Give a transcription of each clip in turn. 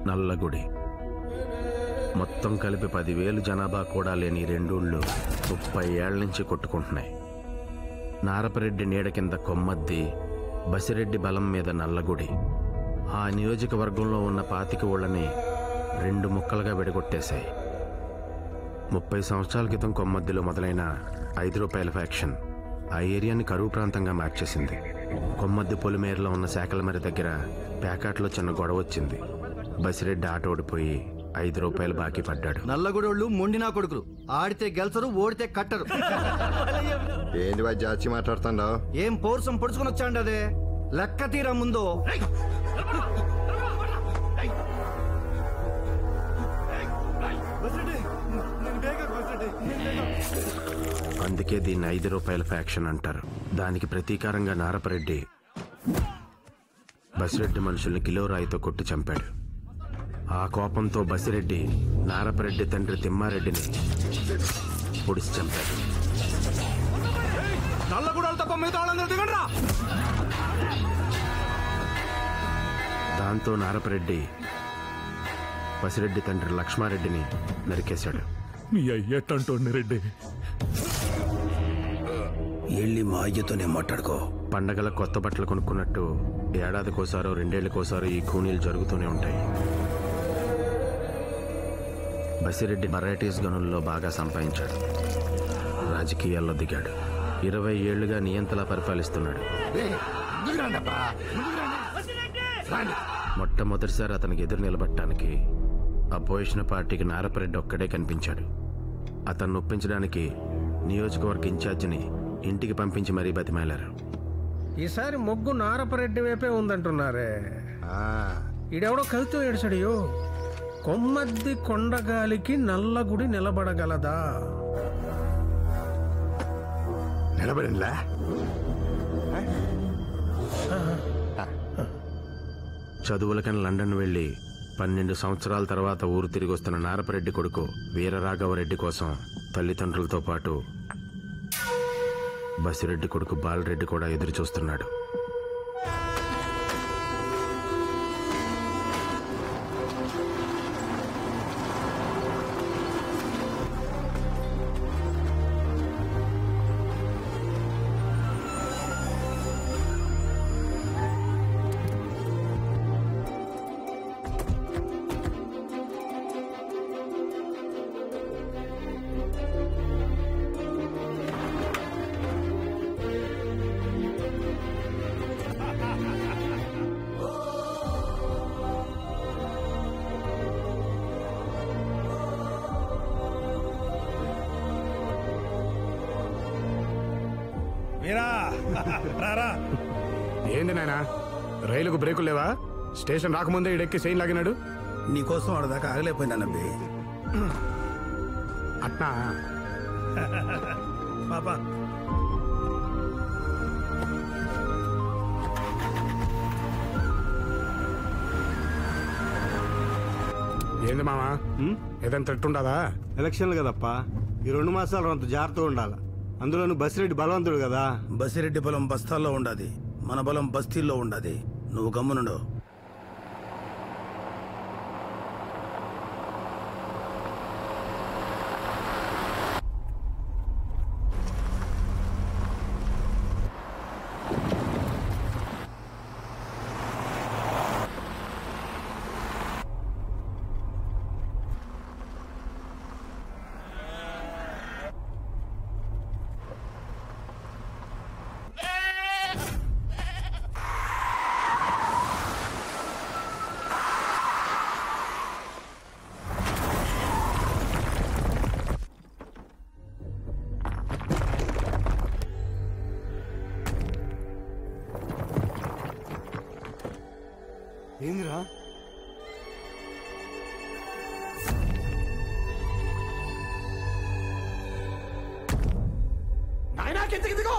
నల్లగుడి. మొత్తం కలిపి 10,000 జనాభా కూడా లేని రెండూళ్ళు 30 ఏళ్ల నుంచి కొట్టుకుంటున్నాయి. నారపరెడ్డి నీడ కింద కొమ్మద్ది, బసిరెడ్డి బలం మీద నల్లగుడి. ఆ నియోజకవర్గంలో ఉన్న 25 ఊళ్ళని 2 ముక్కలుగా విడగొట్టేశాయి. 30 సంవత్సరాల క్రితం కొమ్మద్దిలో మొదలైన ₹5 ఫ్యాక్షన్ ఆ ఏరియాని కరువు ప్రాంతంగా మార్చేసింది. కొమ్మద్ది పొలిమేరలో ఉన్న శాఖలమరి దగ్గర ప్యాకాట్లో చిన్న గొడవ వచ్చింది. బసిరెడ్డి ఆట ఓడిపోయి ₹5 బాకీ పడ్డాడు. నల్లగొడోళ్ళు మొండినా కొడుకులు, ఆడితే గెలిచరు, ఓడితే కట్టరు. ఏంది వా జాచి మాట్లాడుతున్నావు? ఏం పౌరుషం పొడుచుకుని వచ్చాండి అదే లెక్క తీరా ముందు. అందుకే దీన్ని ₹5 ఫ్యాక్షన్ అంటారు. దానికి ప్రతీకారంగా నారపరెడ్డి బసిరెడ్డి మనుషుల్ని కిలోరాయితో కొట్టి చంపాడు. ఆ కోపంతో బసిరెడ్డి నారపరెడ్డి తండ్రి తిమ్మారెడ్డిని పొడిచి చంపాడు. దాంతో నారపరెడ్డి బసిరెడ్డి తండ్రి లక్ష్మారెడ్డిని నరికేశాడు. మీ అయ్యట్టంటోండి రెడ్డి. వెళ్ళి మా అయ్యతోనే మాట్లాడుకో. పండగల కొత్త బట్టలు కొనుక్కున్నట్టు ఏడాదికోసారో 2 ఏళ్లకోసారో ఈ కూనీలు జరుగుతూనే ఉంటాయి. బసిరెడ్డి వెరైటీస్ గనుల్లో బాగా సంపాదించాడు. రాజకీయాల్లో దిగాడు. 20 ఏళ్లుగా నియంతలా పరిపాలిస్తున్నాడు. మొట్టమొదటిసారి అతనికి ఎదురు నిలబడటానికి అపోజిషన్ పార్టీకి నారపరెడ్డి ఒక్కడే కనిపించాడు. అతన్ని ఒప్పించడానికి నియోజకవర్గ ఇన్ఛార్జిని ఇంటికి పంపించి మరీ బతిమాలారు. ఈసారి మొగ్గు నారపరెడ్డి వైపే ఉందంటున్నారే. ఈడెవడో కవిత్వం ఏడ్చాడు. కొమ్మద్ది కొండగాలికి నల్లగుడి నిలబడగలదా? నిలబడిలా చదువులకని లండన్ వెళ్ళి 12 సంవత్సరాల తర్వాత ఊరు తిరిగి వస్తున్న నారపరెడ్డి కొడుకు వీరరాఘవరెడ్డి కోసం తల్లిదండ్రులతో పాటు బసిరెడ్డి కొడుకు బాలరెడ్డి కూడా ఎదురు చూస్తున్నాడు. ఏంది నాయనా, రైలుకు బ్రేకులు లేవా? స్టేషన్ రాకముందే ఇడెక్కి చైన్ లాగినాడు. నీకోసం ఆడదాకా ఆగలేకపోయిందా నబ్బి? అట్నా బాబా ఏంది మామా, ఏదైనా తట్టుండదా? ఎలక్షన్లు కదప్పా, ఈ 2 మాసాలు అంత జాగ్రత్తగా ఉండాలి. అందులోనూ బసిరెడ్డి బలవంతుడు కదా. బసిరెడ్డి బలం బస్తాల్లో ఉండదు, మన బలం బస్తీల్లో ఉండదు. నువ్వు గమ్మునుండు. ఏందిరా? నాయనా కిందికి దిగో.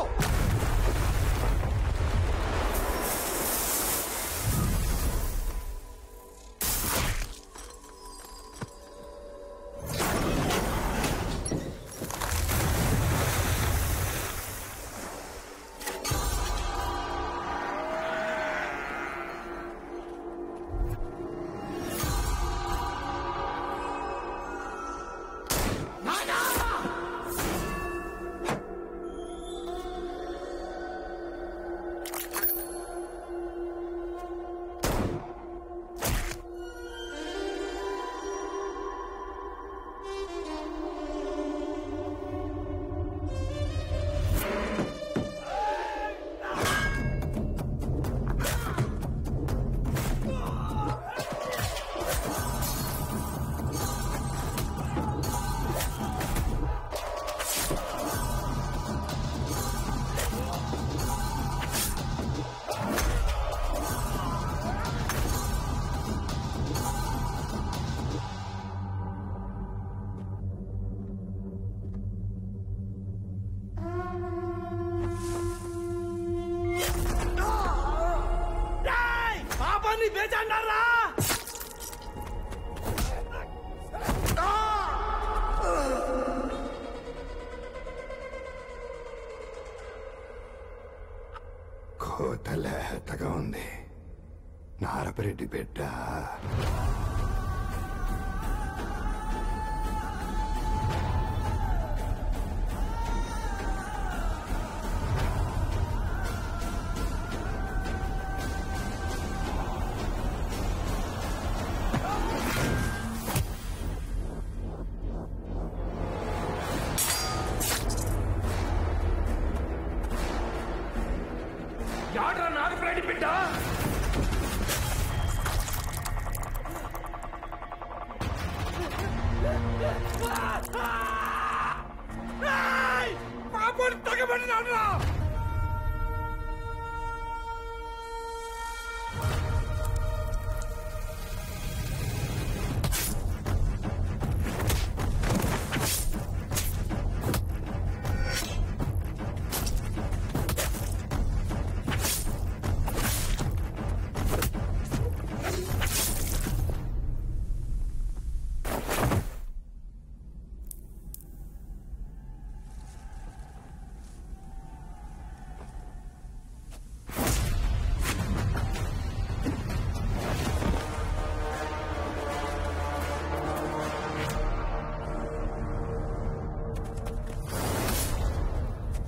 బస్తీ బేచన్నారా? కోతలేతగా ఉంది నారపరెడ్డి బిడ్డ. యాడ్రా నాగపరెడ్డి బిడ్డ? పాపని తగబడినాడ్రా.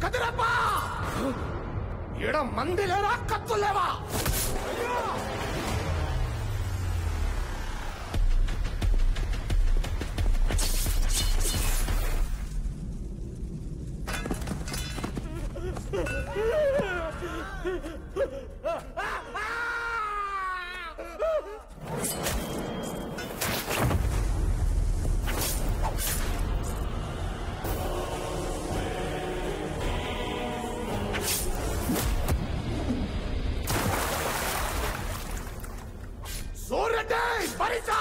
కదిరప్పా! ఈడ మంది లేరా, కత్తులు లేవా? సూర్యడే పరిచా!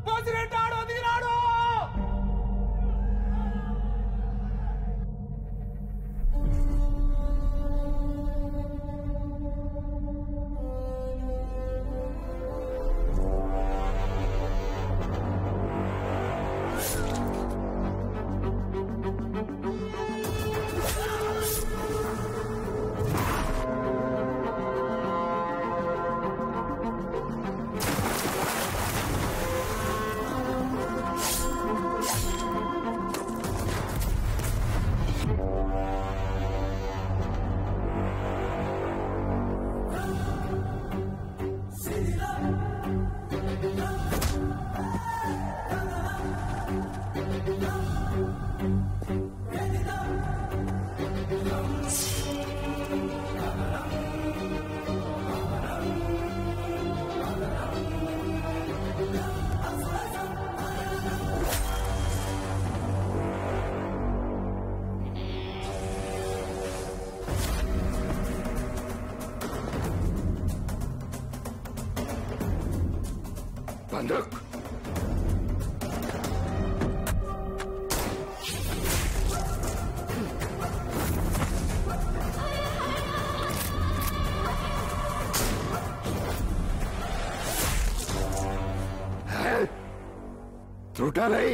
బసిరెడ్డాడు దిగినాడు. బందూక్ త్రుటాలై.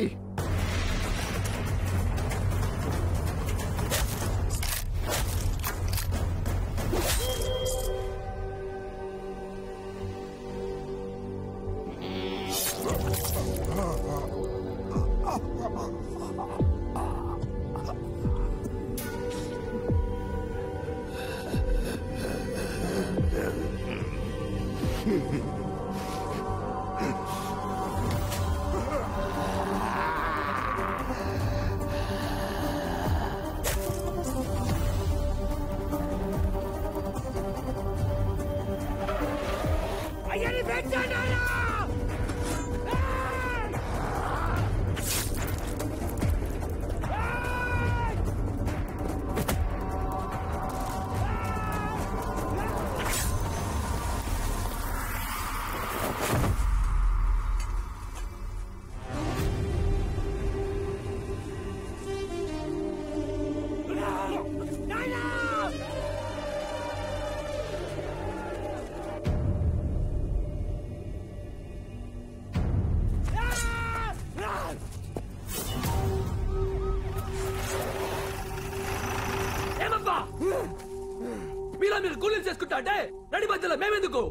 కూలీలు చేసుకుంటా అంటే నడి మధ్యలో మేమెందుకు?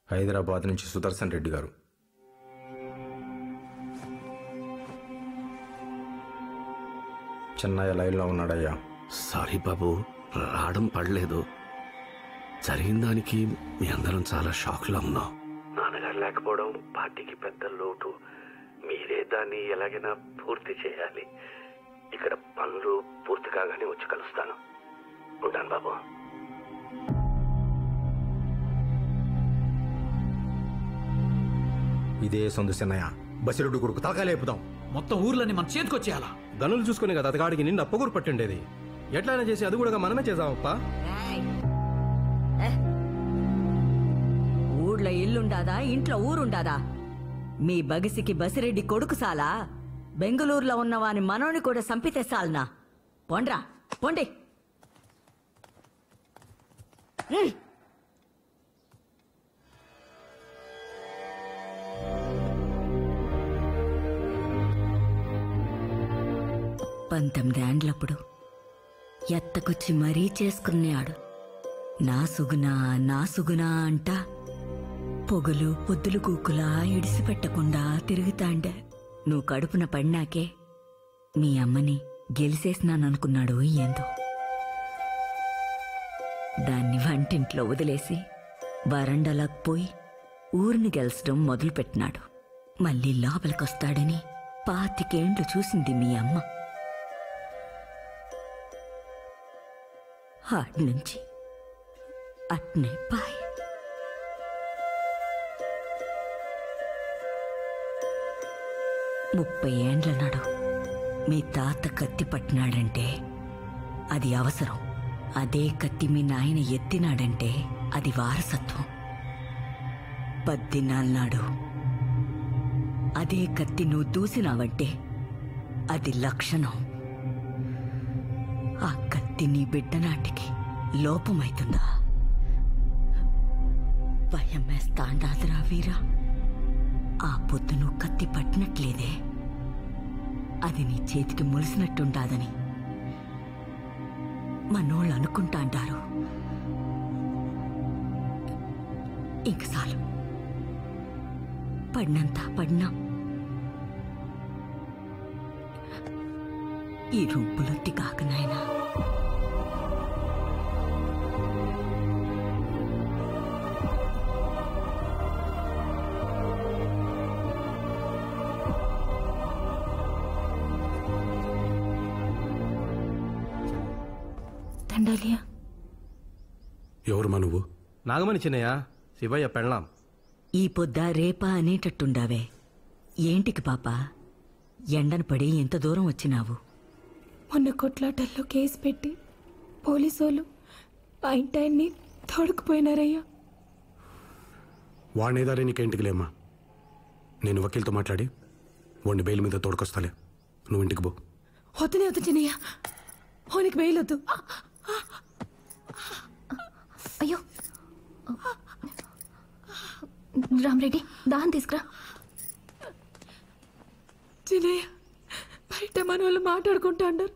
హైదరాబాద్ నుంచి సుదర్శన్ రెడ్డి గారు. చెన్నయ్య లైన్లో ఉన్నాడయ్యా. సారీ బాబు, రావడం పడలేదు. జరిగిన దానికి మీ అందరం చాలా షాక్లో ఉన్నాం. నాన్నగారు లేకపోవడం పార్టీకి పెద్ద లోటు. మీరే దాన్ని ఎలాగైనా పూర్తి చేయాలి. ఇక్కడ పనులు పూర్తి కాగానే వచ్చి కలుస్తాను. ఉంటాను బాబు. ఇదే సొందు చెన్నయ్య, బసిరెడ్డి కొడుకు తలకాయ లేపుదాం. మొత్తం ఊర్లన్నీ మన చేతికొచ్చేయాలా? గనులు చూసుకుని కదా అతగాడికి నిన్న అప్పగూరు పట్టిండేది. ఎట్లయినా చేసి అది కూడా మనమే చేద్దామప్పా. ఊళ్ళో ఇల్లుండాదా, ఇంట్లో ఊరుండాదా? మీ బగిసికి బసిరెడ్డి కొడుకు సాలా? బెంగళూరులో ఉన్న వాని మనోని కూడా సంపితే సాల్నా? పోండ్రా పోండి. పంతొమ్మిదేండ్లప్పుడు ఎత్తకొచ్చి మరీ చేసుకున్నాడు. నా సుగునా అంట పొగలు పొద్దులు కూకులా ఇడిసిపెట్టకుండా తిరుగుతాండే. నువ్వు కడుపున పడినాకే మీ అమ్మని గెలిసేసినాననుకున్నాడు ఏందో. దాన్ని వంటింట్లో వదిలేసి వరండాలకు పోయి ఊరిని గెలిచడం మొదలుపెట్టినాడు. మళ్ళీ లోపలికొస్తాడని 25 ఏండ్లు చూసింది మీ అమ్మ. ఆడ్నుంచి అట్నే పాయ్. ముప్పై ఏండ్ల నాడు మీ తాత కత్తి పట్టినాడంటే అది అవసరం. అదే కత్తి మీ నాయన ఎత్తినాడంటే అది వారసత్వం. 10 దినాల నాడు అదే కత్తి నువ్వు దూసినావంటే అది లక్షణం. ఆ కత్తి నీ బిడ్డ నాటికి లోపమైతుందా? భయం వేస్తాండాదిరా వీరా. ఆ పొద్దు నువ్వు కత్తి పట్టినట్లేదే, అది నీ చేతికి ములిసినట్టుండాదని మనోళ్ళు అనుకుంటా అంటారు. ఇంక చాలు, పడినంతా పడినా. ఈ రూపులొత్తి కాక నాయనా. దండాలియా. ఎవరు మా నువ్వు? నాగమణి చిన్నయ్య, శివయ్య పెళ్ళాం. ఈ పొద్దా రేపా అనేటట్టుండావే. ఏంటికి పాపా ఎండను పడి ఎంత దూరం వచ్చినావు? మొన్న కొట్లాటల్లో కేసు పెట్టి పోలీసోళ్ళు ఆ ఇంటాయన్ని తోడుకుపోయినారయ్యా. వాడినేదారే నీకేంటికి లేమ్మా. నేను వకీల్తో మాట్లాడి వాడిని బెయిల్ మీద తోడుకొస్తాలే. నువ్వు ఇంటికి పో. వద్దునే వద్దు చిన్నయ్య, వానికి బెయిల్ వద్దు. అయ్యో రామరెడ్డి, దాహం తీసుకురా. చిన్నయ్య, బయట మన వాళ్ళు మాట్లాడుకుంటా అన్నారు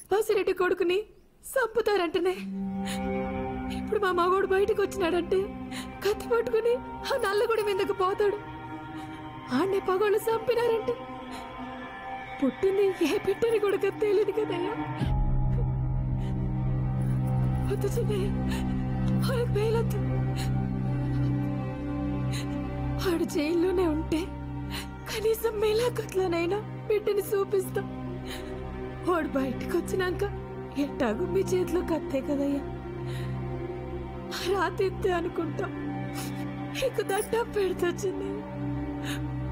బసిరెడ్డి కొడుకుని చంపుతారంటనే. ఇప్పుడు మా మగోడు బయటకు వచ్చినాడంటే కత్తి పట్టుకుని ఆ నల్లగుడి మీదకు పోతాడు. ఆడనే పగోళ్ళు చంపినారంటే పుట్టింది ఏ పెట్టని కొడుకు తెలియదు కదయ్యా. వద్దు చిన్నయ్య, వాళ్ళకి బెయిలొద్దు. వాడు జైల్లోనే ఉంటే కనీసం మేలాకట్లోనైనా బిడ్డని చూపిస్తాం. వాడు బయటకు వచ్చినాక ఎట్టాగు మీ చేతిలో కత్తే కదయ్యా. రాతిద్దే అనుకుంటాం. ఇక దట్టా పెడుతొచ్చింది.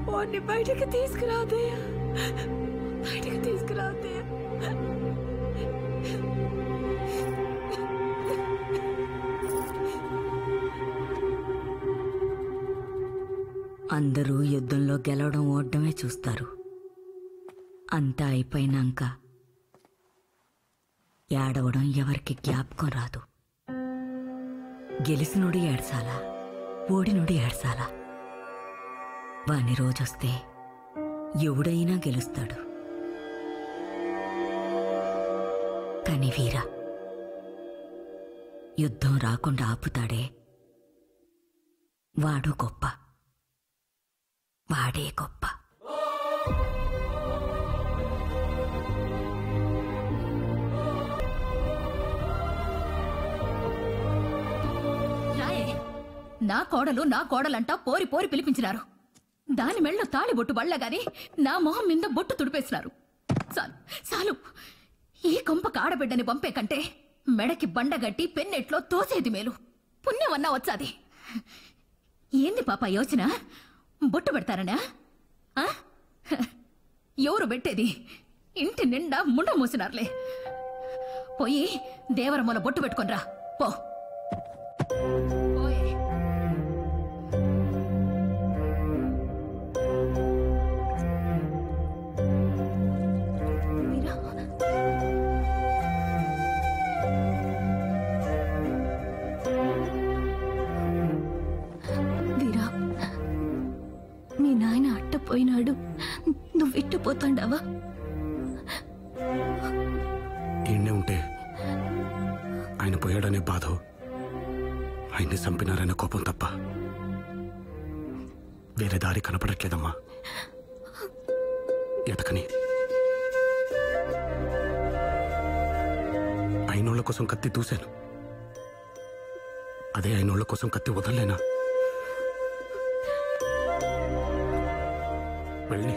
వాడిని బయటకు తీసుకురాదయ్యా, బయటకు తీసుకురాదయ్యా. అందరూ యుద్ధంలో గెలవడం ఓడమే చూస్తారు. అంతా అయిపోయినాక ఏడవడం ఎవరికి జ్ఞాపకం రాదు. గెలిసినోడు ఏడ్చాలా, ఓడినోడు ఏడ్చాలా? వాని రోజొస్తే ఎవడైనా గెలుస్తాడు. కాని వీరా యుద్ధం రాకుండా ఆపుతాడే, వాడు గొప్ప, వాడే గొప్ప. నా కోడలంటా పోరి పోరి పిలిపించినారు. దాని మెళ్ళో తాళి బొట్టు బళ్ళగాని నా మొహం మీద బొట్టు తుడిపేసినారు. చాలు చాలు, ఈ కొంపకు ఆడబిడ్డని పంపే కంటే మెడకి బండగట్టి పెన్నెట్లో తోసేది మేలు. పుణ్యమన్నా వచ్చాది. ఏంది పాప యోచన? బొట్టు పెడతారనా? ఎవరు పెట్టేది? ఇంటి నిండా ముండ మూసినారులే. పోయి దేవరమ్మల బొట్టు పెట్టుకొనిరా పో. మీ నాయన అట్టపోయినాడు, నువ్వు ఇట్టుపోతాండావా? ఈయన్నే ఉంటే ఆయన పోయాడనే బాధ, ఆయన్ని చంపినారనే కోపం తప్ప వేరే దారి కనపడట్లేదమ్మా. ఎతకని అయినోళ్ల కోసం కత్తి దూశాను, అదే అయినోళ్ల కోసం కత్తి వదలలేనా? వెళ్ళి